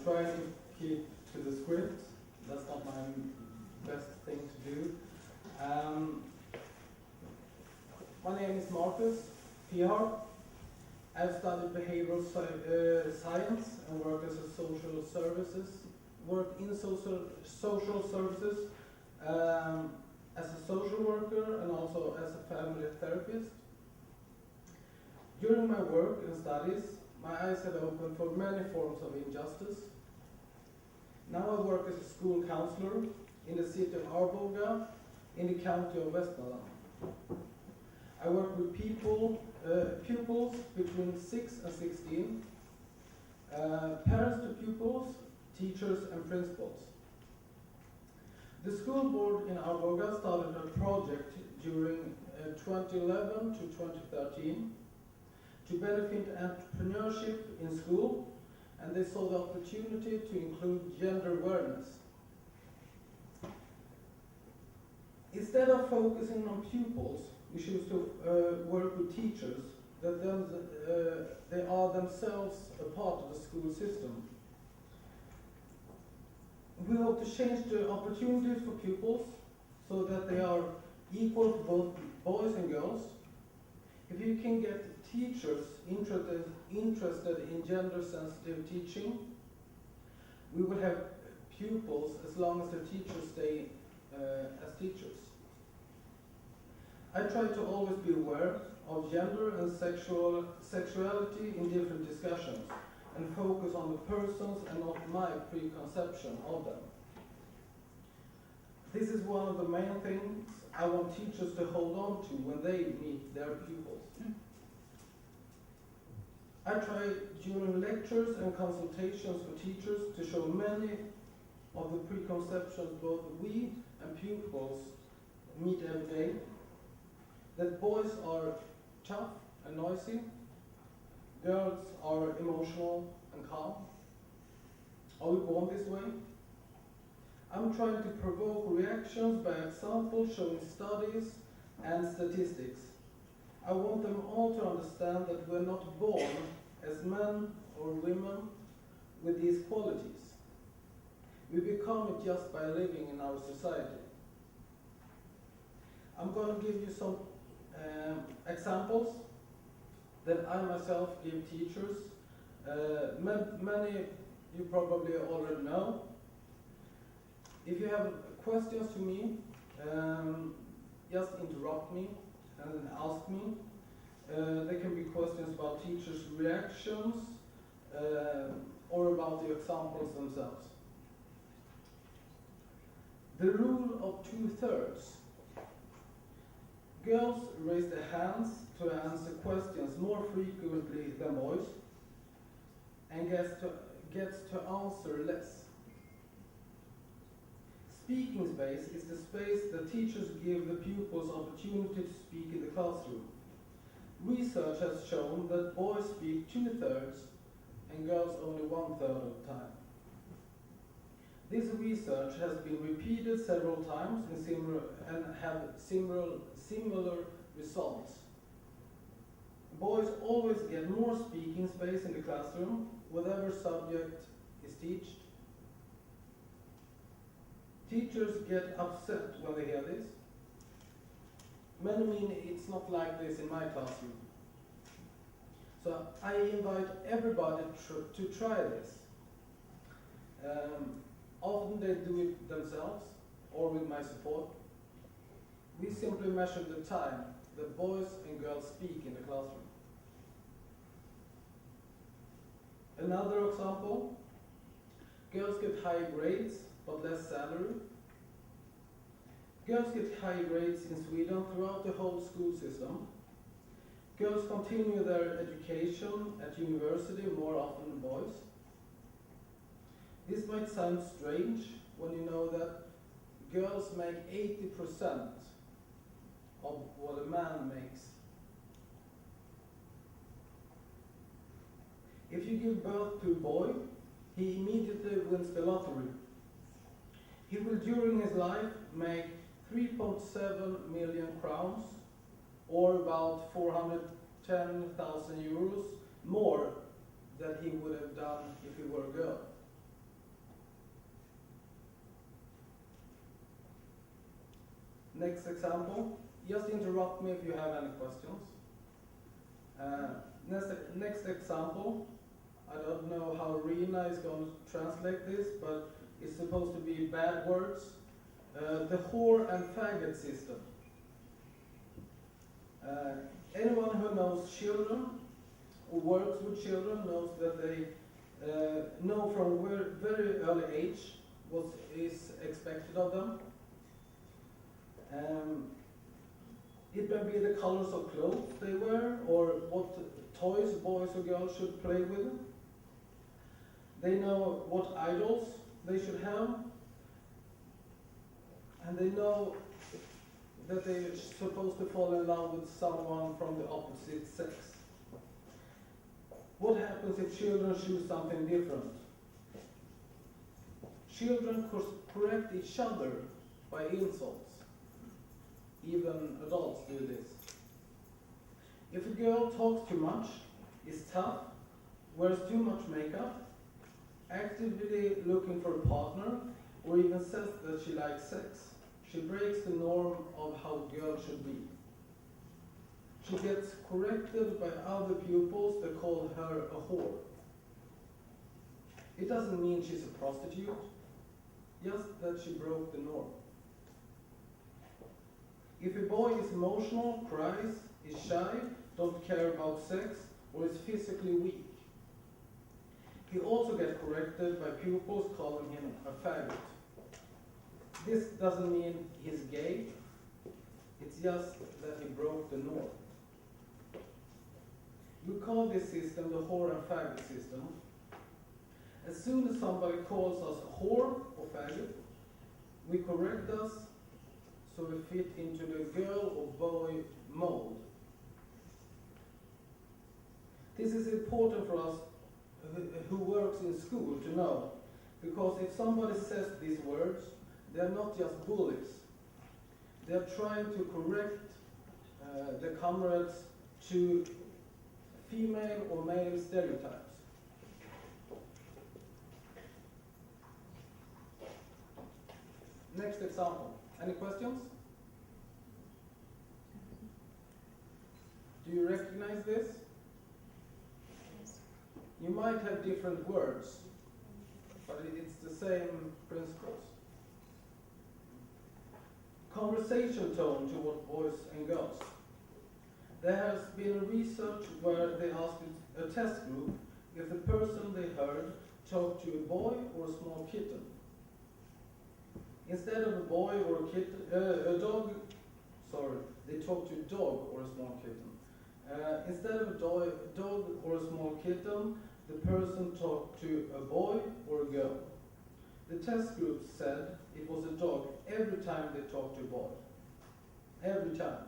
trying to keep to the script. That's not my best thing to do. My name is Marcus Pehart. I've studied behavioral science and work as a social services. Work in social services as a social worker and also as a family therapist. During my work and studies, my eyes have opened for many forms of injustice. Now I work as a school counselor in the city of Arboga in the county of Västmanland. I work with pupils between 6 and 16, parents to pupils, teachers and principals. The school board in Arboga started a project during 2011 to 2013 to benefit entrepreneurship in school, and they saw the opportunity to include gender awareness. Instead of focusing on pupils, we choose to work with teachers that they are themselves a part of the school system. We hope to change the opportunities for pupils so that they are equal for both boys and girls. If you can get teachers interested in gender-sensitive teaching, we will have pupils as long as the teachers stay as teachers. I try to always be aware of gender and sexuality in different discussions and focus on the persons and not my preconception of them. This is one of the main things I want teachers to hold on to when they meet their pupils. I try during lectures and consultations for teachers to show many of the preconceptions both we and pupils meet every day. That boys are tough and noisy, girls are emotional and calm. Are we born this way? I'm trying to provoke reactions by examples showing studies and statistics. I want them all to understand that we're not born as men or women with these qualities. We become it just by living in our society. I'm going to give you some examples that I myself give teachers. Many you probably already know. If you have questions to me, just interrupt me and ask me. There can be questions about teachers' reactions or about the examples themselves. The rule of 2/3. Girls raise their hands to answer questions more frequently than boys and gets to answer less. Speaking space is the space that teachers give the pupils opportunity to speak in the classroom. Research has shown that boys speak 2/3 and girls only 1/3 of the time. This research has been repeated several times and have similar results. Boys always get more speaking space in the classroom, whatever subject is taught. Teachers get upset when they hear this. Many mean it's not like this in my classroom. So I invite everybody to try this. Often they do it themselves or with my support. We simply measure the time that boys and girls speak in the classroom. Another example, girls get high grades but less salary. Girls get high grades in Sweden throughout the whole school system. Girls continue their education at university more often than boys. This might sound strange when you know that girls make 80% of what a man makes. If you give birth to a boy, he immediately wins the lottery. He will during his life make 3.7 million crowns, or about 410,000 euros more than he would have done if he were a girl. Next example. Just interrupt me if you have any questions. Next example. I don't know how Rina is going to translate this, but it's supposed to be bad words. The whore and faggot system. Anyone who knows children or works with children knows that they know from very early age what is expected of them. It may be the colors of clothes they wear or what toys boys or girls should play with. They know what idols they should have, and they know that they're supposed to fall in love with someone from the opposite sex. What happens if children choose something different? Children correct each other by insults. Even adults do this. If a girl talks too much, is tough, wears too much makeup, actively looking for a partner, or even says that she likes sex, she breaks the norm of how a girl should be. She gets corrected by other pupils that call her a whore. It doesn't mean she's a prostitute, just that she broke the norm. If a boy is emotional, cries, is shy, don't care about sex, or is physically weak, he also gets corrected by pupils calling him a faggot. This doesn't mean he's gay, it's just that he broke the norm. We call this system the whore and faggot system. As soon as somebody calls us a whore or faggot, we correct us so we fit into the girl or boy mold. This is important for us who works in school to know, because if somebody says these words, they're not just bullies. They're trying to correct the comrades to female or male stereotypes. Next example. Any questions? Do you recognize this? You might have different words, but it's the same principles. Conversation tone toward boys and girls. There has been research where they asked a test group if the person they heard talked to a boy or a small kitten. Instead of a boy or a kitten, they talked to a dog or a small kitten. Instead of a dog or a small kitten, the person talked to a boy or a girl. The test group said it was a dog every time they talked to a boy. Every time.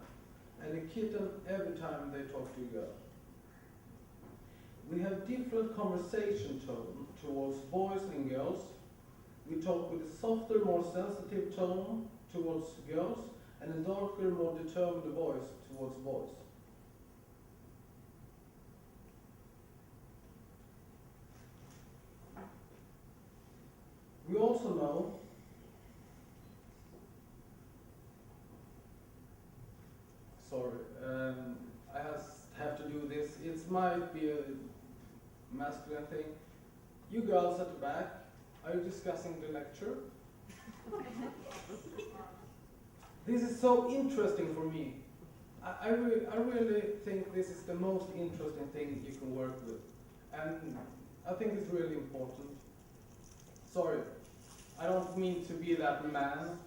And a kitten every time they talked to a girl. We have different conversation tone towards boys and girls. We talk with a softer, more sensitive tone towards girls, and a darker, more determined voice towards boys. We also know I have to do this. It might be a masculine thing. You girls at the back, are you discussing the lecture? This is so interesting for me. I really think this is the most interesting thing you can work with. And I think it's really important. Sorry, I don't mean to be that man.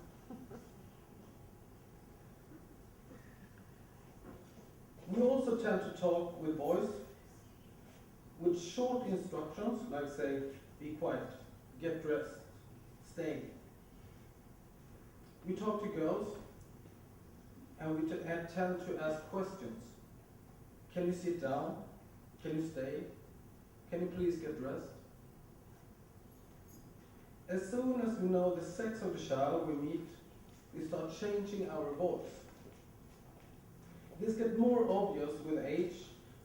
We also tend to talk with boys with short instructions, like say, be quiet, get dressed, stay. We talk to girls, and we tend to ask questions. Can you sit down? Can you stay? Can you please get dressed? As soon as we know the sex of the child we meet, we start changing our voice. This gets more obvious with age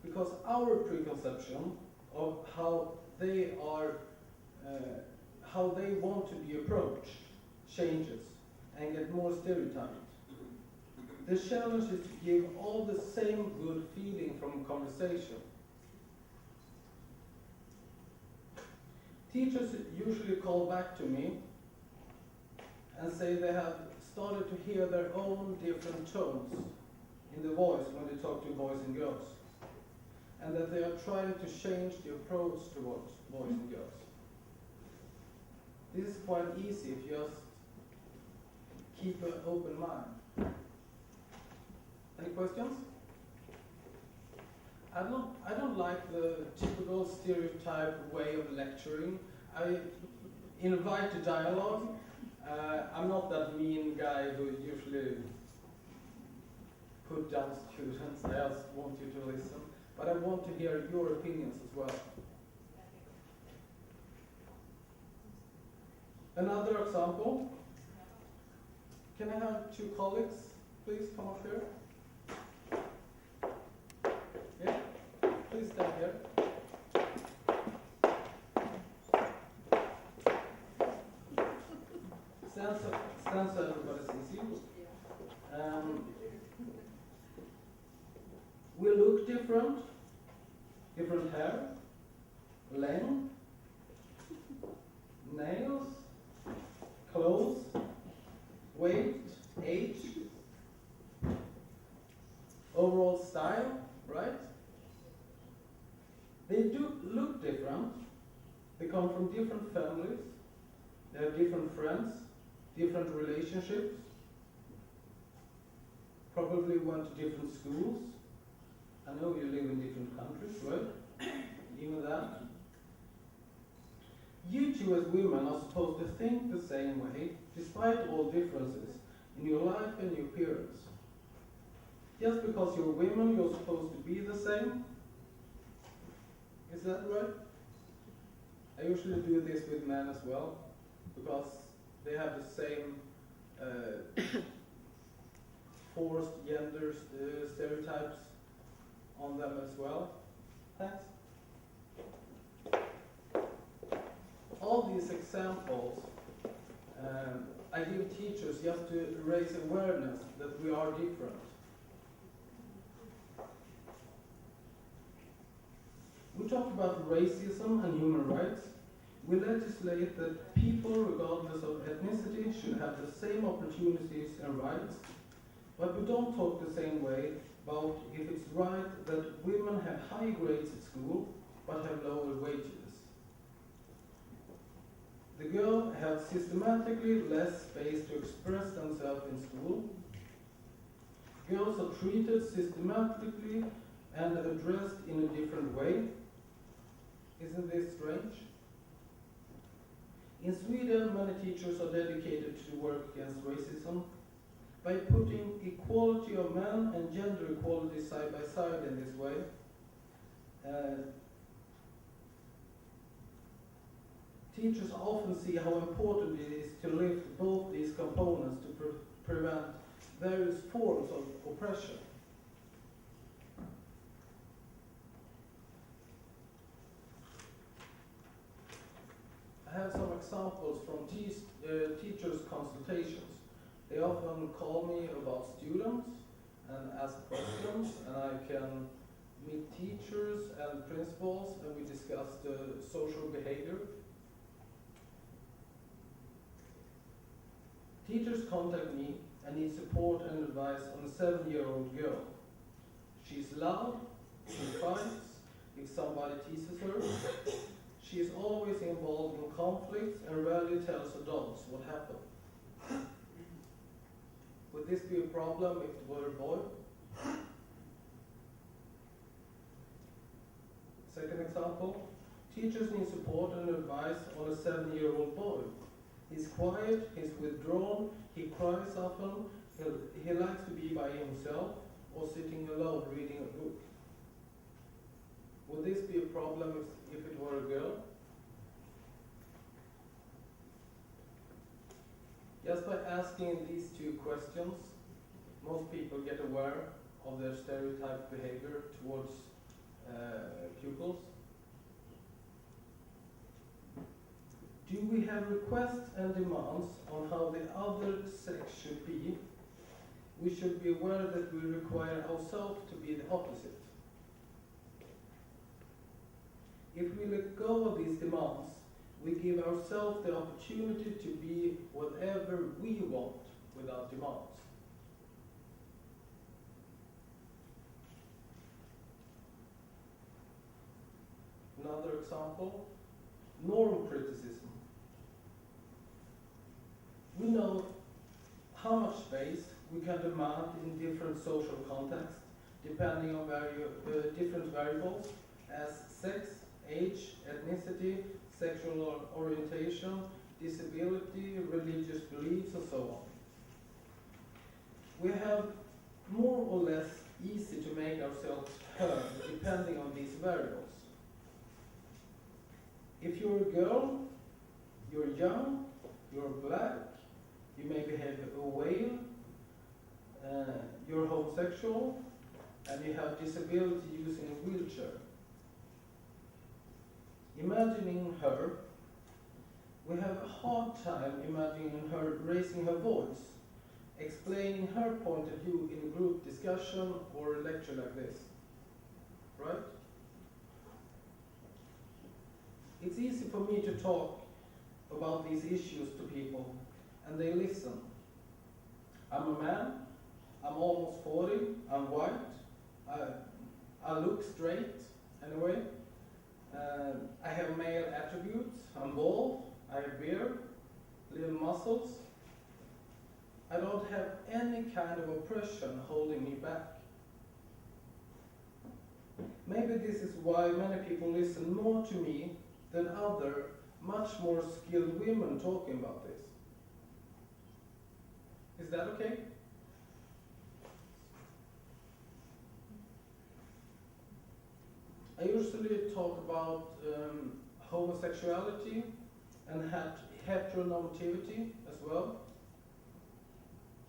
because our preconception of how they want to be approached changes and get more stereotyped. The challenge is to give all the same good feeling from conversation. Teachers usually call back to me and say they have started to hear their own different tones in the voice when they talk to boys and girls, and that they are trying to change the approach towards boys and girls. This is quite easy if you just keep an open mind. Any questions? I don't like the typical stereotype way of lecturing. I invite a dialogue. I'm not that mean guy who usually put down students. I just want you to listen. But I want to hear your opinions as well. Another example. Can I have two colleagues, please come up here? Yeah, please stand here. Stand so everybody sees you. We look different. Different hair, length, nails, clothes, weight, age, overall style, right? They do look different. They come from different families. They have different friends, different relationships. Probably went to different schools. I know you live in different countries, right? Even that. You two as women are supposed to think the same way, despite all differences in your life and your appearance. Just because you're women, you're supposed to be the same? Is that right? I usually do this with men as well, because they have the same forced gender stereotypes on them as well. Thanks. All these examples I give teachers just to raise awareness that we are different. We talk about racism and human rights. We legislate that people, regardless of ethnicity, should have the same opportunities and rights, but we don't talk the same way about if it's right that women have high grades at school, but have lower wages. The girls have systematically less space to express themselves in school. Girls are treated systematically and addressed in a different way. Isn't this strange? In Sweden, many teachers are dedicated to work against racism by putting equality of men and gender equality side by side in this way. Teachers often see how important it is to lift both these components to prevent various forms of oppression. I have some examples from teachers' consultations. They often call me about students and ask questions, and I can meet teachers and principals, and we discuss the social behavior. Teachers contact me and need support and advice on a 7-year-old girl. She's loud, she fights if somebody teases her. She is always involved in conflicts and rarely tells adults what happened. Would this be a problem if it were a boy? Second example, teachers need support and advice on a 7-year-old boy. He's quiet, he's withdrawn, he cries often, he likes to be by himself or sitting alone reading a book. Would this be a problem if it were a girl? Just by asking these two questions, most people get aware of their stereotyped behavior towards pupils. Do we have requests and demands on how the other sex should be, we should be aware that we require ourselves to be the opposite. If we let go of these demands, we give ourselves the opportunity to be whatever we want without demands. Another example, norm criticism. We know how much space we can demand in different social contexts, depending on different variables as sex, age, ethnicity, sexual orientation, disability, religious beliefs, and so on. We have more or less easy to make ourselves heard depending on these variables. If you're a girl, you're young, you're black, you may behave a whale, you're homosexual, and you have disability using a wheelchair. Imagining her, we have a hard time imagining her raising her voice, explaining her point of view in a group discussion or a lecture like this, right? It's easy for me to talk about these issues to people, and they listen. I'm a man, I'm almost 40, I'm white, I look straight anyway, I have male attributes, I'm bald, I have beard, little muscles. I don't have any kind of oppression holding me back. Maybe this is why many people listen more to me than other, much more skilled women talking about this. Is that okay? I usually talk about homosexuality and heteronormativity as well.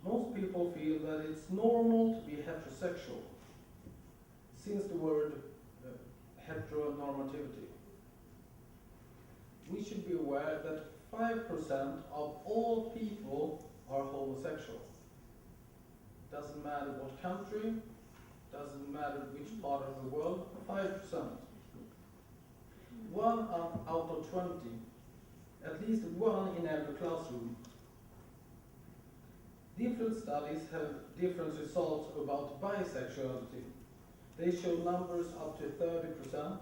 Most people feel that it's normal to be heterosexual, since the word heteronormativity. We should be aware that 5% of all people are homosexual. Doesn't matter what country, doesn't matter which part of the world, 5%. 1 out of 20, at least one in every classroom. Different studies have different results about bisexuality. They show numbers up to 30%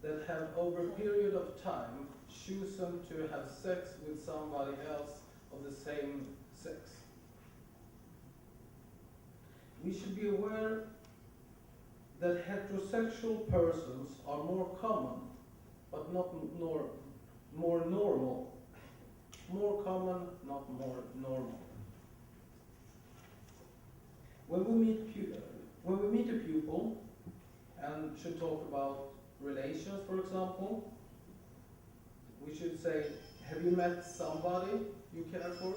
that have over a period of time chosen to have sex with somebody else of the same sex. We should be aware that heterosexual persons are more common, but not more normal. More common, not more normal. When we meet a pupil and should talk about relations, for example, we should say, have you met somebody you care for?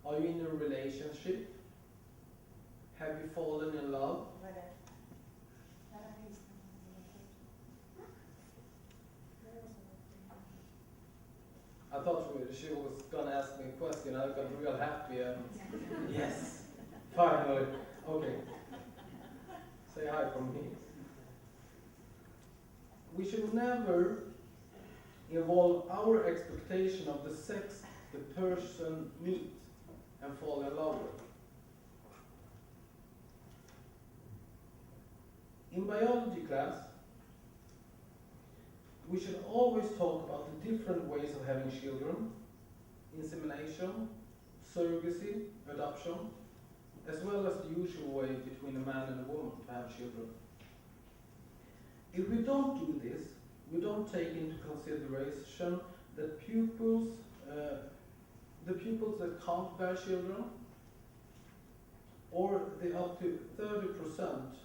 Are you in a relationship? Have you fallen in love? I thought she was going to ask me a question. I got real happy and yes, finally. Okay. Say hi from me. We should never involve our expectation of the sex the person meets and fall in love with. In biology class, we should always talk about the different ways of having children: insemination, surrogacy, adoption, as well as the usual way between a man and a woman to have children. If we don't do this, we don't take into consideration that the pupils that can't bear children, or the up to 30%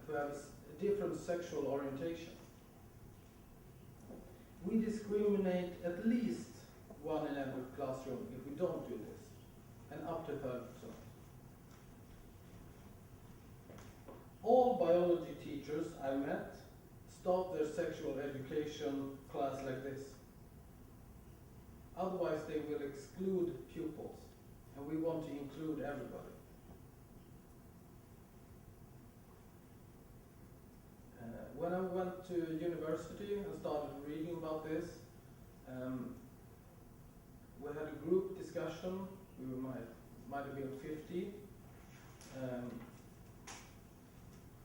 who have a different sexual orientation. We discriminate at least one in every classroom if we don't do this, and up to 30%. All biology teachers I met start their sexual education class like this. Otherwise they will exclude pupils. and we want to include everybody. When I went to university and started reading about this, we had a group discussion. We might have been 50,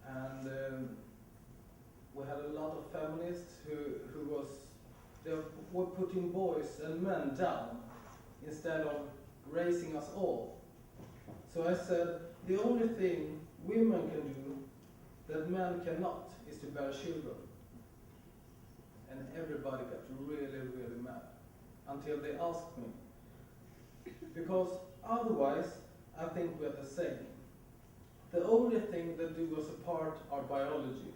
and we had a lot of feminists who were putting boys and men down instead of raising us all. So I said, the only thing women can do that men cannot is to bear children. And everybody got really, really mad until they asked me. Because otherwise, I think we're the same. The only thing that do us apart are biology,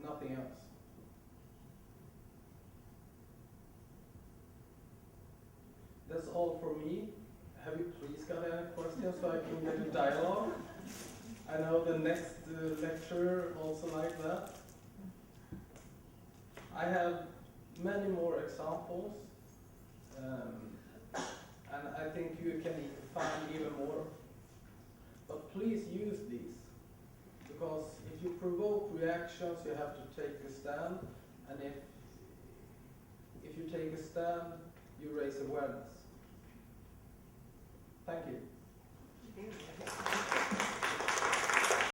nothing else. That's all for me. Have you please got any questions so I can get a dialogue? I know the next lecturer also like that. I have many more examples, and I think you can find even more. But please use these, because if you provoke reactions, you have to take a stand, and if you take a stand, you raise awareness. Thank you.